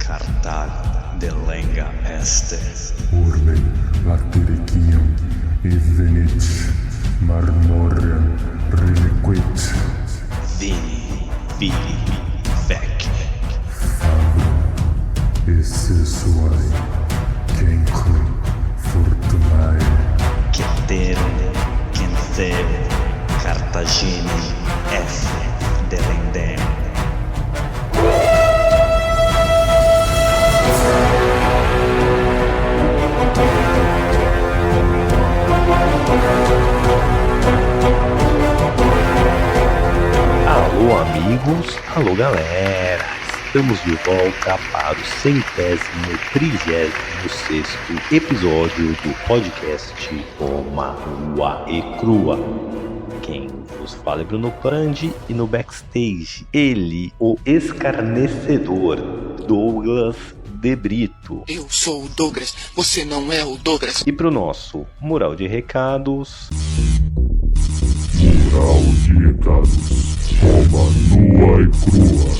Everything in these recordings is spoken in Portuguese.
Cartago de lenga este. Urbe latiricium evenit marmoriam reliquit. Vini, vini, vec. Fabrum essesuae cenco fortunae. Ceterum, cenceo, Cartaginem, F. delendem. Alô amigos, alô galera, estamos de volta para o 136º episódio do podcast Uma Nua e Crua. Quem vos fala é Bruno Prandi e no backstage ele, o escarnecedor Douglas de Brito. Eu sou o Douglas, você não é o Douglas. E pro nosso mural de recados... Mural de recados. Uma nua e crua.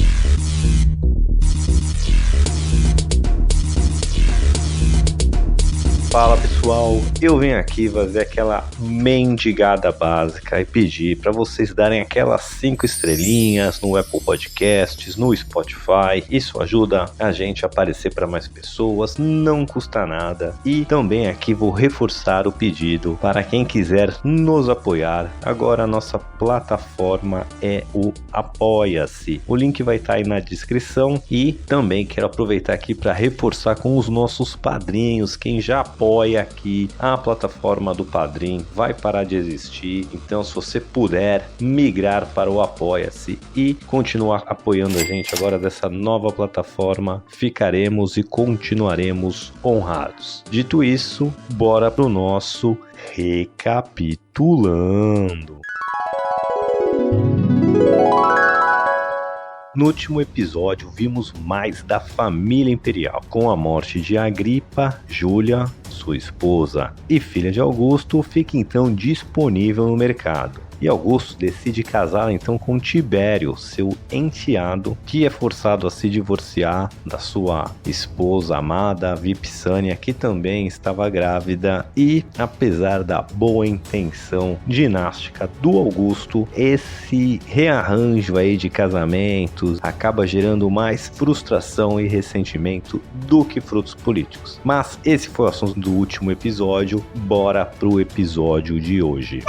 Fala pessoal, eu venho aqui fazer aquela mendigada básica e pedir para vocês darem aquelas 5 estrelinhas no Apple Podcasts, no Spotify. Isso ajuda a gente a aparecer para mais pessoas, não custa nada. E também aqui vou reforçar o pedido para quem quiser nos apoiar. Agora a nossa plataforma é o Apoia-se. O link vai estar aí na descrição e também quero aproveitar aqui para reforçar com os nossos padrinhos, quem já apoia aqui a plataforma do Padrim vai parar de existir, então se você puder migrar para o Apoia-se e continuar apoiando a gente agora dessa nova plataforma, ficaremos e continuaremos honrados. Dito isso, bora pro nosso recapitulando. No último episódio vimos mais da família imperial. Com a morte de Agripa, Júlia, sua esposa e filha de Augusto, fica então disponível no mercado. E Augusto decide casar então com Tibério, seu enteado, que é forçado a se divorciar da sua esposa amada, Vipsânia, que também estava grávida. E apesar da boa intenção dinástica do Augusto, esse rearranjo aí de casamentos acaba gerando mais frustração e ressentimento do que frutos políticos. Mas esse foi o assunto do último episódio, bora pro episódio de hoje.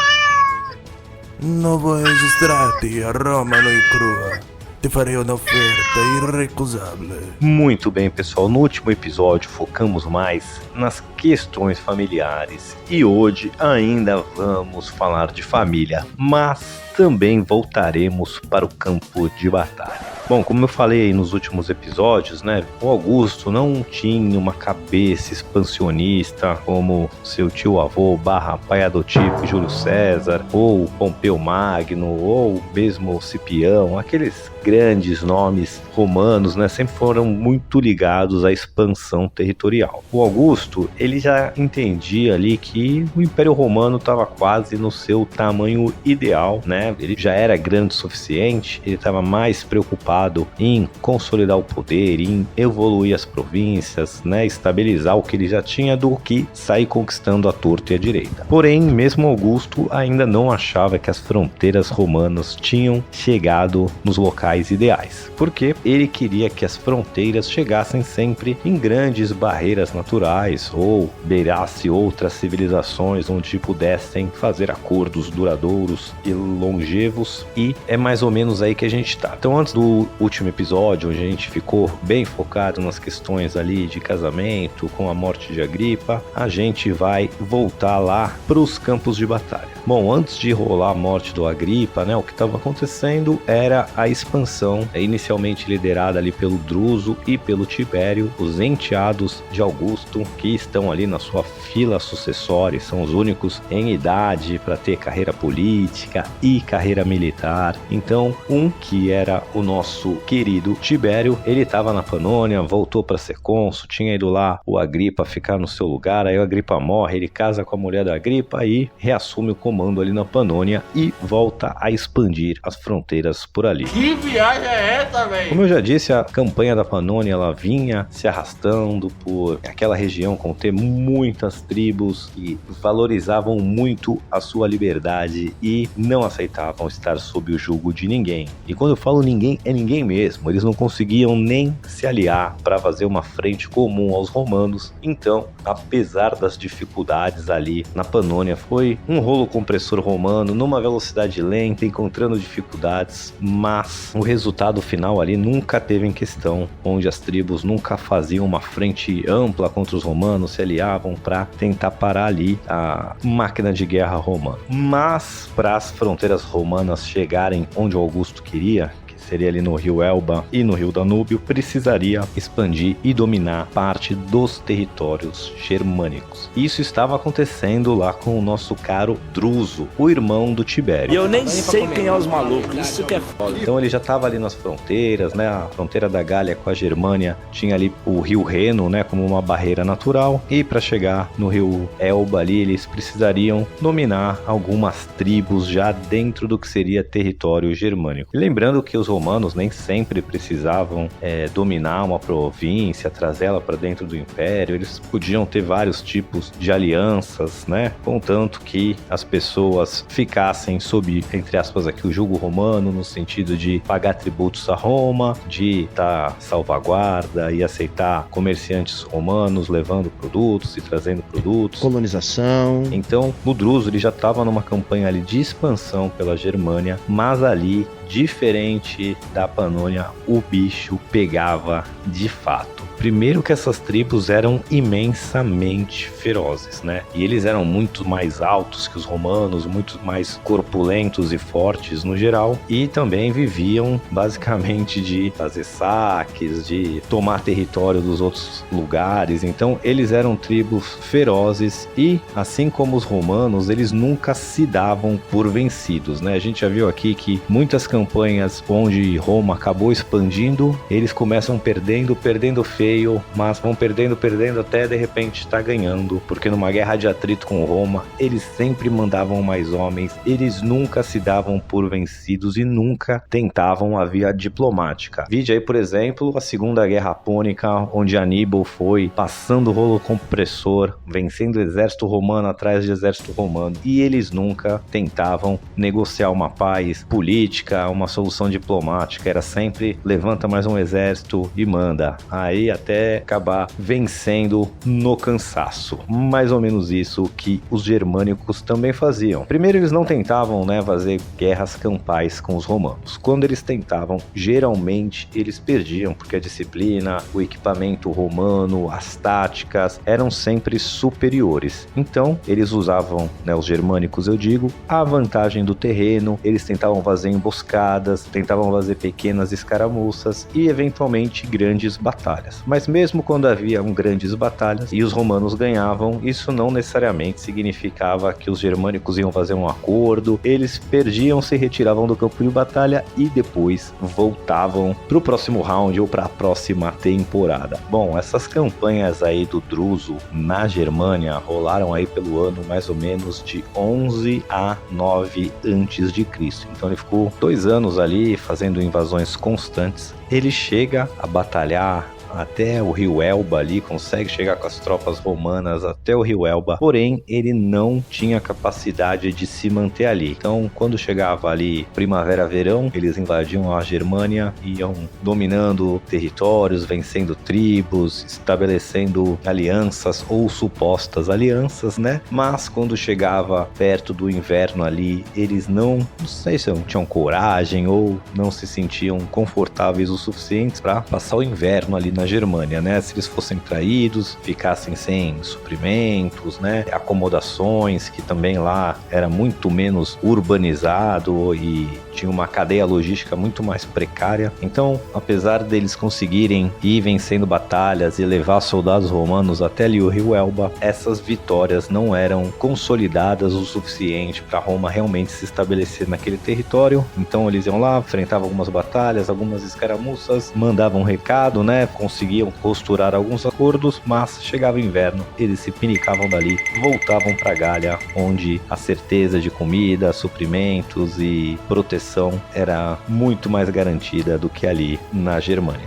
Novo registrati a Roma nua e crua. Te farei uma oferta irrecusável. Muito bem, pessoal. No último episódio focamos mais nas questões familiares e hoje ainda vamos falar de família, mas também voltaremos para o campo de batalha. Bom, como eu falei nos últimos episódios, né, o Augusto não tinha uma cabeça expansionista como seu tio-avô / pai adotivo Júlio César, ou Pompeu Magno, ou mesmo Cipião. Aqueles grandes nomes romanos, né, sempre foram muito ligados à expansão territorial. O Augusto, ele já entendia ali que o Império Romano estava quase no seu tamanho ideal, né? Ele já era grande o suficiente, ele estava mais preocupado em consolidar o poder, em evoluir as províncias, né, estabilizar o que ele já tinha, do que sair conquistando a torta e a direita. Porém, mesmo Augusto ainda não achava que as fronteiras romanas tinham chegado nos locais ideais, porque ele queria que as fronteiras chegassem sempre em grandes barreiras naturais ou beirasse outras civilizações onde pudessem fazer acordos duradouros e longevos, e é mais ou menos aí que a gente tá. Então, antes do último episódio, onde a gente ficou bem focado nas questões ali de casamento, com a morte de Agripa, a gente vai voltar lá para os campos de batalha. Bom, antes de rolar a morte do Agripa, né, o que estava acontecendo era a expansão, inicialmente liderada ali pelo Druso e pelo Tibério, os enteados de Augusto, que estão ali na sua fila sucessória, são os únicos em idade para ter carreira política e carreira militar. Então, que era o nosso querido Tibério, ele estava na Panônia, voltou para ser cônsul, tinha ido lá o Agripa ficar no seu lugar, aí o Agripa morre, ele casa com a mulher da Agripa e reassume o comando ali na Panônia e volta a expandir as fronteiras por ali. Que viagem é essa, velho? Como eu já disse, a campanha da Panônia ela vinha se arrastando por aquela região conter muitas tribos que valorizavam muito a sua liberdade e não aceitavam estar sob o jugo de ninguém. E quando eu falo ninguém, é ninguém mesmo. Eles não conseguiam nem se aliar para fazer uma frente comum aos romanos. Então, apesar das dificuldades ali na Panônia, foi um rolo compressor romano numa velocidade lenta, encontrando dificuldades, mas o resultado final ali nunca teve em questão, onde as tribos nunca faziam uma frente ampla contra os romanos, se aliavam para tentar parar ali a máquina de guerra romana. Mas para as fronteiras romanas chegarem onde o Augusto queria, seria ali no rio Elba e no rio Danúbio, precisaria expandir e dominar parte dos territórios germânicos. Isso estava acontecendo lá com o nosso caro Druso, o irmão do Tibério. E eu nem sei quem é os malucos, isso que é foda. Então ele já estava ali nas fronteiras, né? A fronteira da Gália com a Germânia tinha ali o rio Reno, né? Como uma barreira natural. E para chegar no rio Elba ali, eles precisariam dominar algumas tribos já dentro do que seria território germânico. E lembrando que os romanos nem sempre precisavam dominar uma província, trazê-la para dentro do império. Eles podiam ter vários tipos de alianças, né? Contanto que as pessoas ficassem sob, entre aspas aqui, o jugo romano, no sentido de pagar tributos a Roma, de dar salvaguarda e aceitar comerciantes romanos levando produtos e trazendo produtos. Colonização. Então, o Druso ele já estava numa campanha ali de expansão pela Germânia, mas ali, diferente da Panônia, o bicho pegava de fato. Primeiro que essas tribos eram imensamente ferozes, né? E eles eram muito mais altos que os romanos, muito mais corpulentos e fortes no geral, e também viviam basicamente de fazer saques, de tomar território dos outros lugares. Então eles eram tribos ferozes e, assim como os romanos, eles nunca se davam por vencidos, né? A gente já viu aqui que muitas campanhas onde Roma acabou expandindo, eles começam perdendo feio, mas vão perdendo até de repente estar ganhando, porque numa guerra de atrito com Roma, eles sempre mandavam mais homens, eles nunca se davam por vencidos e nunca tentavam a via diplomática. Vide aí, por exemplo, a Segunda Guerra Púnica, onde Aníbal foi passando o rolo compressor, vencendo o exército romano atrás de exército romano, e eles nunca tentavam negociar uma paz política, uma solução diplomática. Era sempre levanta mais um exército e manda, aí até acabar vencendo no cansaço. Mais ou menos isso que os germânicos também faziam. Primeiro, eles não tentavam, né, fazer guerras campais com os romanos. Quando eles tentavam, geralmente eles perdiam, porque a disciplina, o equipamento romano, as táticas eram sempre superiores. Então, eles usavam, né, os germânicos eu digo, a vantagem do terreno. Eles tentavam fazer emboscadas, tentavam fazer pequenas escaramuças e eventualmente grandes batalhas. Mas mesmo quando haviam grandes batalhas e os romanos ganhavam, isso não necessariamente significava que os germânicos iam fazer um acordo. Eles perdiam, se retiravam do campo de batalha e depois voltavam para o próximo round ou para a próxima temporada. Bom, essas campanhas aí do Druso na Germânia rolaram aí pelo ano mais ou menos de 11 a 9 antes de Cristo. Então ele ficou 2 anos ali fazendo invasões constantes. Ele chega a batalhar até o rio Elba ali, consegue chegar com as tropas romanas até o rio Elba, porém ele não tinha capacidade de se manter ali. Então quando chegava ali primavera-verão, eles invadiam a Germânia, iam dominando territórios, vencendo tribos, estabelecendo alianças ou supostas alianças, né? Mas quando chegava perto do inverno ali, eles não sei se não tinham coragem ou não se sentiam confortáveis o suficiente para passar o inverno ali na Germânia, né? Se eles fossem traídos, ficassem sem suprimentos, né? Acomodações, que também lá era muito menos urbanizado e tinha uma cadeia logística muito mais precária. Então, apesar deles conseguirem ir vencendo batalhas e levar soldados romanos até ali o rio Elba, essas vitórias não eram consolidadas o suficiente para Roma realmente se estabelecer naquele território. Então eles iam lá, enfrentavam algumas batalhas, algumas escaramuças, mandavam um recado, né? Conseguiam costurar alguns acordos, mas chegava o inverno, eles se pinicavam dali, voltavam para Gália, onde a certeza de comida, suprimentos e proteção sucessão era muito mais garantida do que ali na Germânia.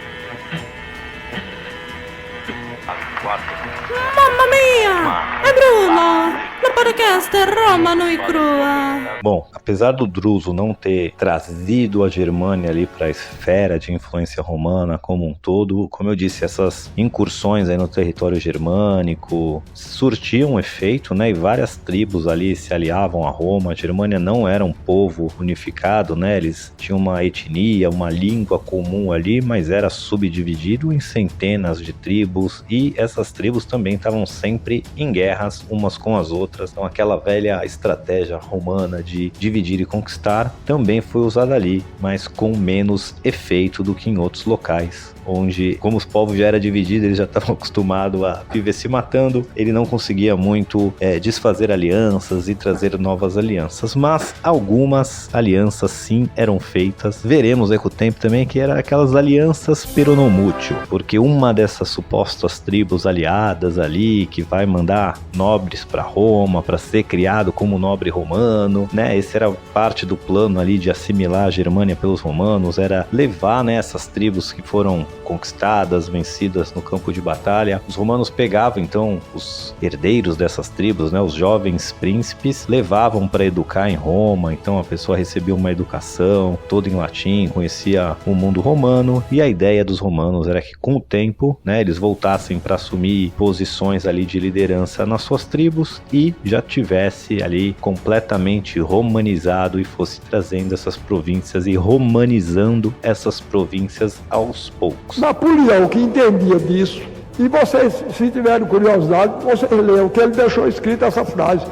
Mamma mia! É Bruno! No podcast Roma Nua e Crua. Bom, apesar do Druso não ter trazido a Germânia ali para a esfera de influência romana como um todo, como eu disse, essas incursões aí no território germânico surtiam um efeito, né? E várias tribos ali se aliavam a Roma. A Germânia não era um povo unificado, né? Eles tinham uma etnia, uma língua comum ali, mas era subdividido em centenas de tribos, e essas tribos também estavam sempre em guerras umas com as outras. Então aquela velha estratégia romana de dividir e conquistar também foi usada ali, mas com menos efeito do que em outros locais, onde, como os povos já eram divididos, eles já estavam acostumados a viver se matando, ele não conseguia muito desfazer alianças e trazer novas alianças, mas algumas alianças sim eram feitas. Veremos aí com o tempo também que eram aquelas alianças peronomútil, porque uma dessas supostas tribos aliadas ali, que vai mandar nobres para Roma, para ser criado como nobre romano, né? Esse era parte do plano ali de assimilar a Germânia pelos romanos, era levar, né, essas tribos que foram conquistadas, vencidas no campo de batalha. Os romanos pegavam então os herdeiros dessas tribos, né, os jovens príncipes, levavam para educar em Roma. Então a pessoa recebia uma educação toda em latim, conhecia o mundo romano, e a ideia dos romanos era que com o tempo, né, eles voltassem para assumir posições ali de liderança nas suas tribos e já tivesse ali completamente romanizado e fosse trazendo essas províncias e romanizando essas províncias aos poucos. Napoleão, que entendia disso, e vocês, se tiverem curiosidade, vocês leiam que ele deixou escrita essa frase: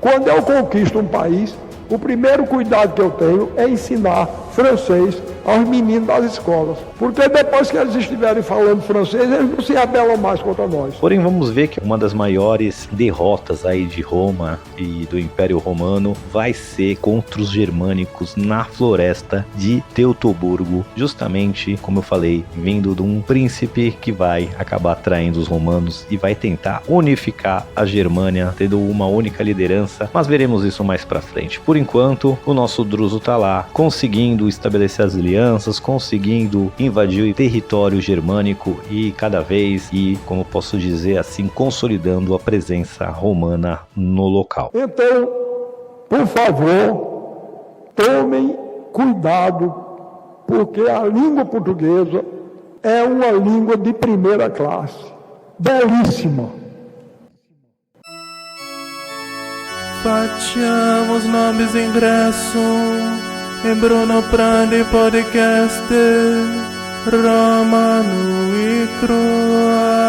quando eu conquisto um país, o primeiro cuidado que eu tenho é ensinar francês aos meninos das escolas, porque depois que eles estiverem falando francês, eles não se rebelam mais contra nós. Porém, vamos ver que uma das maiores derrotas aí de Roma e do Império Romano vai ser contra os germânicos na floresta de Teutoburgo, justamente, como eu falei, vindo de um príncipe que vai acabar atraindo os romanos e vai tentar unificar a Germânia, tendo uma única liderança, mas veremos isso mais pra frente. Por enquanto, o nosso Druso tá lá, conseguindo estabelecer as alianças, conseguindo invadir o território germânico e cada vez, e como posso dizer assim, consolidando a presença romana no local. Então, por favor, tomem cuidado, porque a língua portuguesa é uma língua de primeira classe, belíssima. Facciamo os nomes ingresso em Bruno Prandi Podcast Roma Nua e Crua.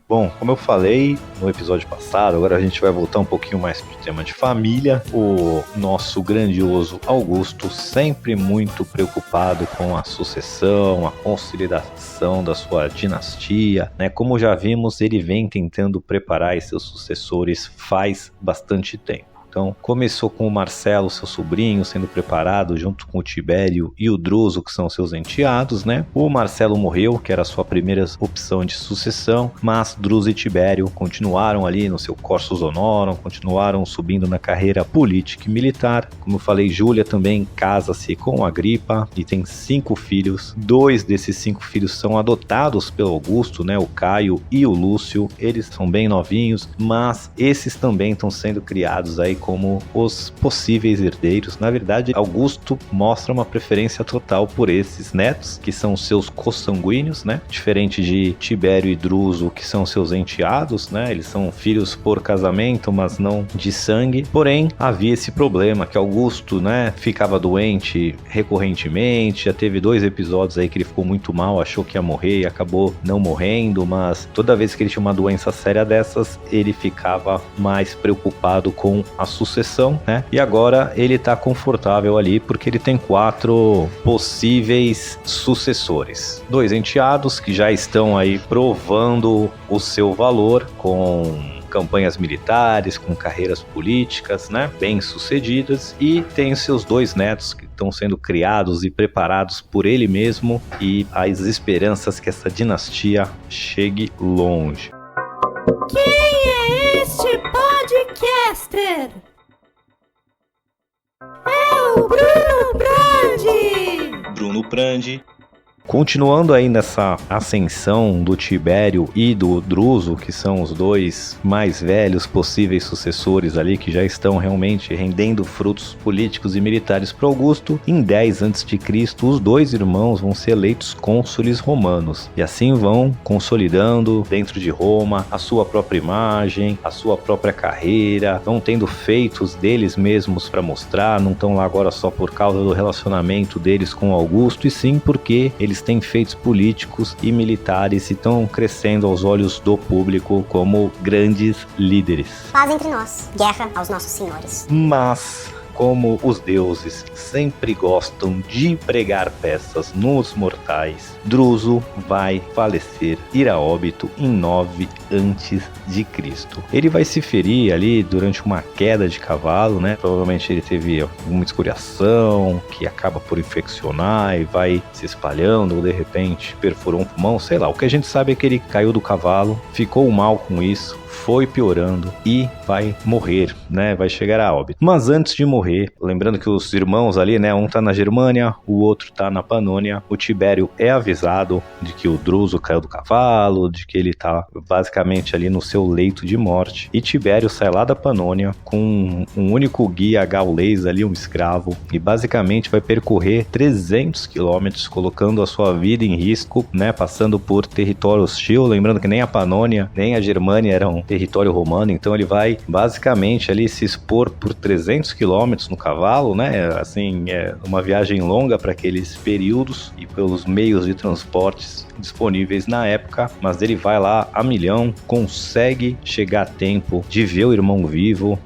Bom, como eu falei no episódio passado, agora a gente vai voltar um pouquinho mais pro tema de família. O nosso grandioso Augusto, sempre muito preocupado com a sucessão, a consolidação da sua dinastia, né? Como já vimos, ele vem tentando preparar seus sucessores faz bastante tempo. Então, começou com o Marcelo, seu sobrinho, sendo preparado junto com o Tibério e o Druso, que são seus enteados, né? O Marcelo morreu, que era a sua primeira opção de sucessão, mas Druso e Tibério continuaram ali no seu cursus honorum, continuaram subindo na carreira política e militar. Como eu falei, Júlia também casa-se com Agripa e tem 5 filhos. 2 desses 5 filhos são adotados pelo Augusto, né? O Caio e o Lúcio. Eles são bem novinhos, mas esses também estão sendo criados aí como os possíveis herdeiros. Na verdade, Augusto mostra uma preferência total por esses netos, que são seus consanguíneos, né? Diferente de Tibério e Druso, que são seus enteados, né? Eles são filhos por casamento, mas não de sangue. Porém, havia esse problema que Augusto, né, ficava doente recorrentemente. Já teve 2 episódios aí que ele ficou muito mal, achou que ia morrer e acabou não morrendo, mas toda vez que ele tinha uma doença séria dessas, ele ficava mais preocupado com a sucessão, né? E agora ele tá confortável ali porque ele tem 4 possíveis sucessores. 2 enteados que já estão aí provando o seu valor com campanhas militares, com carreiras políticas, né, bem sucedidas, e tem seus 2 netos que estão sendo criados e preparados por ele mesmo, e as esperanças que essa dinastia chegue longe. Quem é este podcaster? É o Bruno! Prandi! Bruno Prandi. Continuando aí nessa ascensão do Tibério e do Druso, que são os dois mais velhos possíveis sucessores ali, que já estão realmente rendendo frutos políticos e militares para Augusto, em 10 a.C., os dois irmãos vão ser eleitos cônsules romanos, e assim vão consolidando dentro de Roma a sua própria imagem, a sua própria carreira, vão tendo feitos deles mesmos para mostrar, não estão lá agora só por causa do relacionamento deles com Augusto, e sim porque eles têm feitos políticos e militares e estão crescendo aos olhos do público como grandes líderes. Paz entre nós, guerra aos nossos senhores. Mas, como os deuses sempre gostam de pregar peças nos mortais, Druso vai falecer, ir a óbito em 9 a.C. Ele vai se ferir ali durante uma queda de cavalo, né? Provavelmente ele teve alguma escoriação que acaba por infeccionar e vai se espalhando, ou de repente perfurou um pulmão, sei lá. O que a gente sabe é que ele caiu do cavalo, ficou mal com isso, foi piorando e vai morrer, né? Vai chegar a óbito. Mas antes de morrer, lembrando que os irmãos ali, né? Um tá na Germânia, o outro tá na Panônia. O Tibério é avisado de que o Druso caiu do cavalo, de que ele tá basicamente ali no seu leito de morte. E Tibério sai lá da Panônia com um único guia gaulês ali, um escravo, e basicamente vai percorrer 300 quilômetros, colocando a sua vida em risco, né? Passando por território hostil. Lembrando que nem a Panônia, nem a Germânia eram território romano, então ele vai basicamente ali se expor por 300 quilômetros no cavalo, né? Assim, é uma viagem longa para aqueles períodos e pelos meios de transportes disponíveis na época, mas ele vai lá a milhão, consegue chegar a tempo de ver o irmão vivo,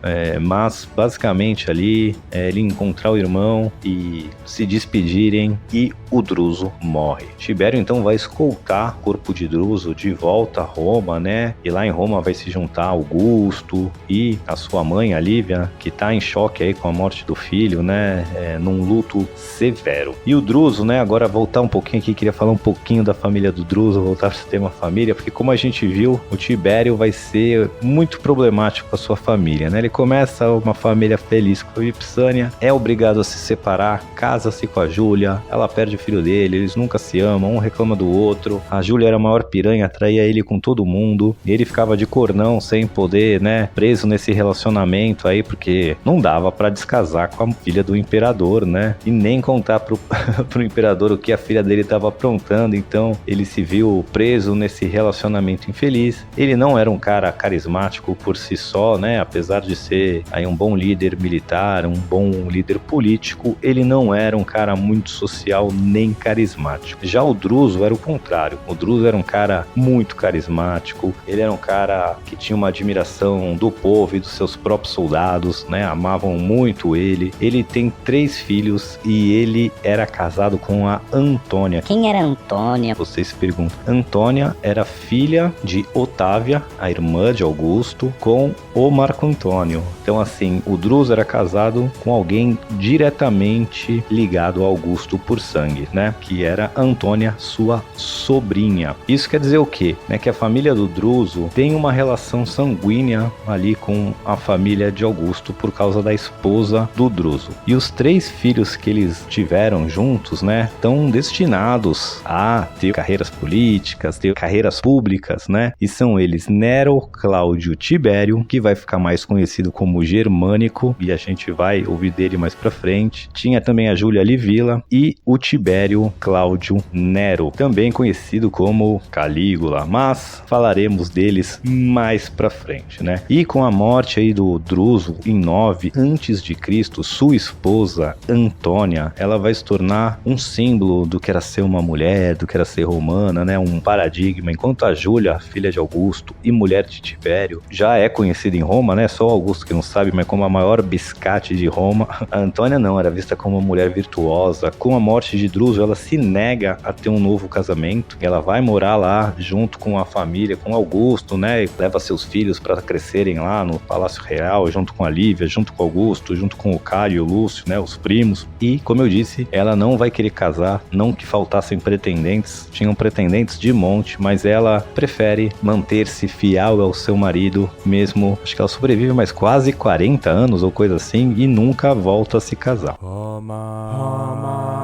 mas basicamente ali ele encontrar o irmão e se despedirem e o Druso morre. Tibério então vai escoltar o corpo de Druso de volta a Roma, né? E lá em Roma vai se juntar Augusto e a sua mãe, a Lívia, que tá em choque aí com a morte do filho, né? Num luto severo. E o Druso, né? Agora voltar um pouquinho aqui, queria falar um pouquinho da família do Druso, voltar para o tema família, porque como a gente viu, o Tibério vai ser muito problemático com a sua família, né? Ele começa uma família feliz com a Vipsânia, é obrigado a se separar, casa-se com a Júlia, ela perde o filho dele, eles nunca se amam, um reclama do outro, a Júlia era a maior piranha, atraía ele com todo mundo, e ele ficava de cornão, sem poder, né, preso nesse relacionamento aí, porque não dava pra descasar com a filha do imperador, né, e nem contar pro imperador o que a filha dele tava aprontando, então ele se viu preso nesse relacionamento infeliz. Ele não era um cara carismático por si só, né, apesar de ser aí um bom líder militar, um bom líder político, ele não era um cara muito social nem carismático. Já o Druso era o contrário, o Druso era um cara muito carismático, ele era um cara que tinha uma admiração do povo e dos seus próprios soldados, né, amavam muito ele. Ele tem 3 filhos e ele era casado com a Antônia. Quem era Antônia? Vocês se perguntam. Antônia era filha de Otávia, a irmã de Augusto, com o Marco Antônio. Então assim, o Druso era casado com alguém diretamente ligado a Augusto por sangue, né, que era Antônia, sua sobrinha. Isso quer dizer o quê? Né, que a família do Druso tem uma relação sanguínea ali com a família de Augusto por causa da esposa do Druso. E os 3 filhos que eles tiveram juntos, né, estão destinados a ter carreiras políticas, ter carreiras públicas, né, e são eles Nero, Cláudio, Tibério, que vai ficar mais conhecido como Germânico, e a gente vai ouvir dele mais pra frente. Tinha também a Júlia Livila e o Tibério Cláudio Nero, também conhecido como Calígula, mas falaremos deles mais pra frente, né? E com a morte aí do Druso em 9 a.C., sua esposa Antônia, ela vai se tornar um símbolo do que era ser uma mulher, do que era ser romana, né? Um paradigma. Enquanto a Júlia, filha de Augusto e mulher de Tibério, já é conhecida em Roma, né? Só Augusto que não sabe, mas como a maior biscate de Roma. A Antônia não, era vista como uma mulher virtuosa. Com a morte de Druso, ela se nega a ter um novo casamento. Ela vai morar lá junto com a família, com Augusto, né? E leva seus filhos para crescerem lá no Palácio Real, junto com a Lívia, junto com Augusto, junto com o Caio e o Lúcio, né? Os primos. E, como eu disse, ela não vai querer casar, não que faltassem pretendentes, tinham pretendentes de monte, mas ela prefere manter-se fiel ao seu marido, mesmo, acho que ela sobrevive mais quase 40 anos ou coisa assim, e nunca volta a se casar. Roma.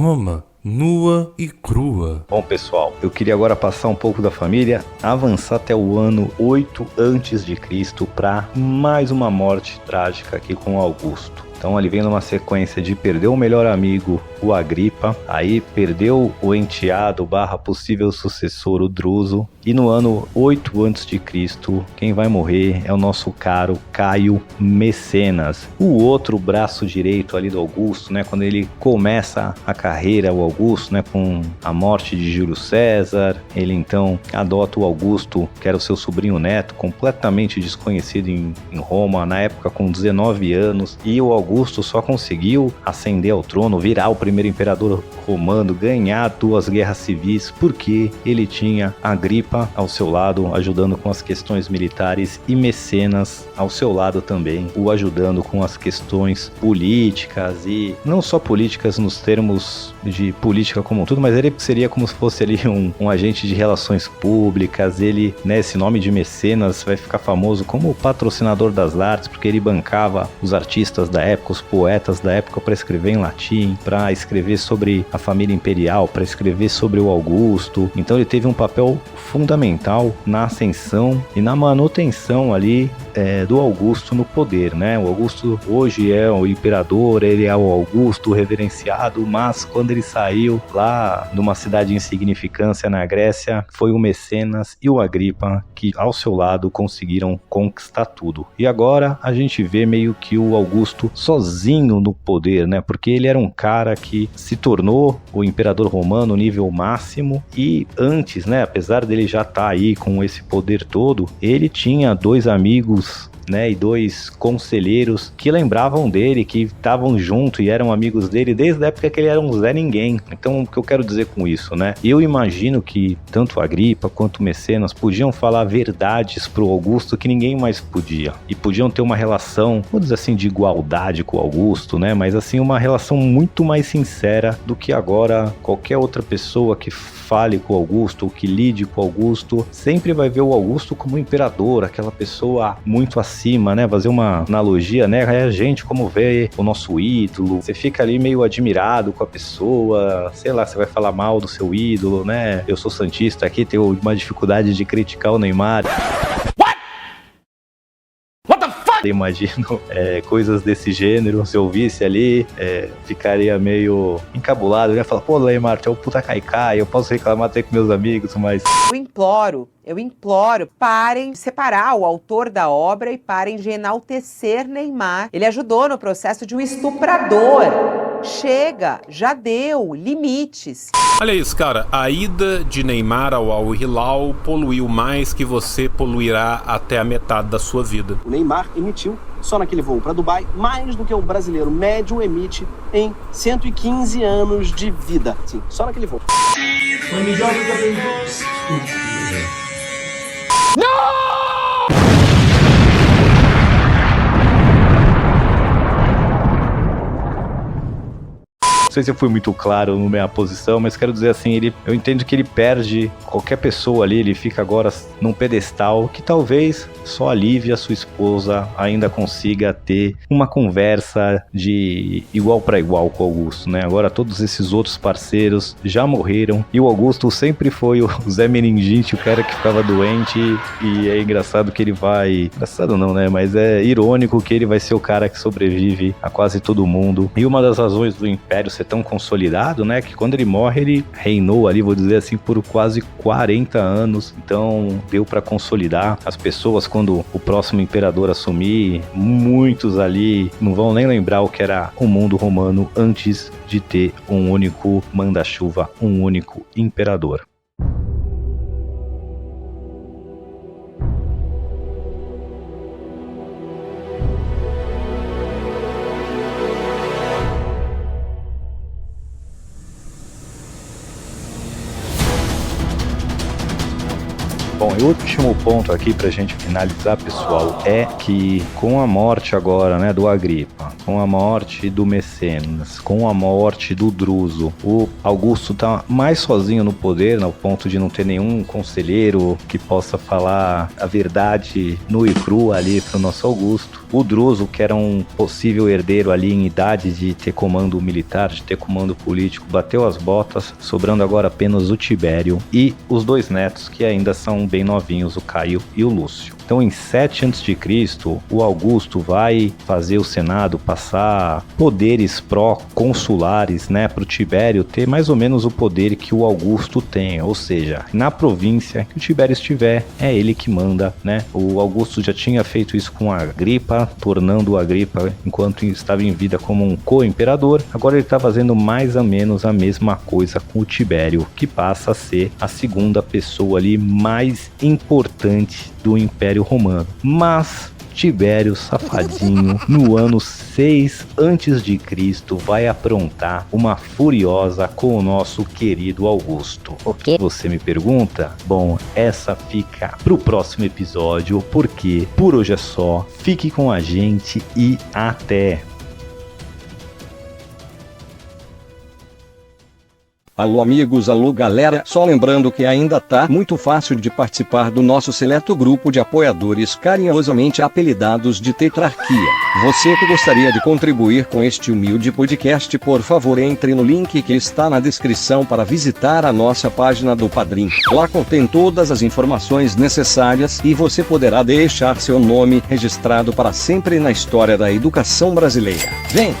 Roma nua e crua. Bom, pessoal, eu queria agora passar um pouco da família, avançar até o ano 8 a.C. para mais uma morte trágica aqui com Augusto. Então ele vem numa sequência de perder o melhor amigo, o Agripa, aí perdeu o enteado / possível sucessor, o Druso, e no ano 8 a.C., quem vai morrer é o nosso caro Caio Mecenas, o outro braço direito ali do Augusto, né? Quando ele começa a carreira, o Augusto, né? Com a morte de Júlio César, ele então adota o Augusto, que era o seu sobrinho neto, completamente desconhecido em Roma, na época com 19 anos, e o Augusto só conseguiu ascender ao trono, virar o primeiro imperador romano, ganhar 2 guerras civis, porque ele tinha Agripa ao seu lado, ajudando com as questões militares, e Mecenas ao seu lado também, o ajudando com as questões políticas, e não só políticas nos termos de política como um todo, mas ele seria como se fosse ali um agente de relações públicas. Ele, né, esse nome de Mecenas vai ficar famoso como o patrocinador das artes, porque ele bancava os artistas da época, os poetas da época, para escrever em latim, para escrever sobre a família imperial, para escrever sobre o Augusto. Então ele teve um papel fundamental na ascensão e na manutenção ali do Augusto no poder, né? O Augusto hoje é o imperador, ele é o Augusto reverenciado, mas quando ele saiu lá de uma cidade de insignificância na Grécia, foi o Mecenas e o Agripa que ao seu lado conseguiram conquistar tudo. E agora a gente vê meio que o Augusto sozinho no poder, né? Porque ele era um cara que se tornou o imperador romano nível máximo, e antes, né, apesar dele já estar aí com esse poder todo, ele tinha 2 amigos, né, e 2 conselheiros que lembravam dele, que estavam junto e eram amigos dele desde a época que ele era um Zé Ninguém. Então, o que eu quero dizer com isso, né? Eu imagino que tanto Agripa quanto Mecenas podiam falar verdades pro Augusto que ninguém mais podia, e podiam ter uma relação, vou dizer assim, de igualdade com o Augusto, né? Mas assim, uma relação muito mais sincera do que agora qualquer outra pessoa que fale com o Augusto ou que lide com o Augusto sempre vai ver o Augusto como imperador, aquela pessoa muito acima, né? Fazer uma analogia, né? É a gente como vê o nosso ídolo, você fica ali meio admirado com a pessoa, sei lá, você vai falar mal do seu ídolo, né? Eu sou santista aqui, tenho uma dificuldade de criticar o Neymar. Imagino coisas desse gênero. Se eu visse ali, ficaria meio encabulado. Eu ia falar, pô, Neymar, é o puta caicai, eu posso reclamar até com meus amigos, mas... Eu imploro, parem de separar o autor da obra e parem de enaltecer Neymar. Ele ajudou no processo de um estuprador. Chega, já deu, limites. Olha isso, cara, a ida de Neymar ao Al Hilal poluiu mais que você poluirá até a metade da sua vida. O Neymar emitiu, só naquele voo para Dubai, mais do que o brasileiro médio emite em 115 anos de vida. Sim, só naquele voo. Não! Não sei se eu fui muito claro na minha posição, mas quero dizer assim, eu entendo que ele perde qualquer pessoa ali, ele fica agora num pedestal que talvez só a Lívia, sua esposa, ainda consiga ter uma conversa de igual para igual com o Augusto, né? Agora todos esses outros parceiros já morreram e o Augusto sempre foi o Zé Meningite, o cara que ficava doente, e é engraçado que ele vai... Engraçado não, né? Mas é irônico que ele vai ser o cara que sobrevive a quase todo mundo. E uma das razões do Império ser tão consolidado, né, que quando ele morre ele reinou ali, vou dizer assim, por quase 40 anos, então deu para consolidar as pessoas. Quando o próximo imperador assumir, muitos ali não vão nem lembrar o que era o mundo romano antes de ter um único manda-chuva, um único imperador. Bom, e o último ponto aqui pra gente finalizar, pessoal, é que com a morte agora, né, do Agripa, com a morte do Mecenas, com a morte do Druso, o Augusto tá mais sozinho no poder, ao ponto de não ter nenhum conselheiro que possa falar a verdade nua e crua ali pro nosso Augusto. O Druso, que era um possível herdeiro ali em idade de ter comando militar, de ter comando político, bateu as botas, sobrando agora apenas o Tibério e os dois netos, que ainda são bem novinhos, o Caio e o Lúcio. Então, em 7 a.C., o Augusto vai fazer o Senado passar poderes pró-consulares, né, para o Tibério ter mais ou menos o poder que o Augusto tem, ou seja, na província que o Tibério estiver, é ele que manda, né? O Augusto já tinha feito isso com a Agripa, tornando o Agripa, enquanto estava em vida, como um co-imperador. Agora ele está fazendo mais ou menos a mesma coisa com o Tibério, que passa a ser a segunda pessoa ali mais importante do Império Romano. Mas Tibério, safadinho, no ano 6 a.C., vai aprontar uma furiosa com o nosso querido Augusto. O quê? Você me pergunta? Bom, essa fica pro próximo episódio, porque por hoje é só. Fique com a gente e até! Alô amigos, alô galera, só lembrando que ainda tá muito fácil de participar do nosso seleto grupo de apoiadores carinhosamente apelidados de Tetrarquia. Você que gostaria de contribuir com este humilde podcast, por favor entre no link que está na descrição para visitar a nossa página do Padrim. Lá contém todas as informações necessárias e você poderá deixar seu nome registrado para sempre na história da educação brasileira. Vem!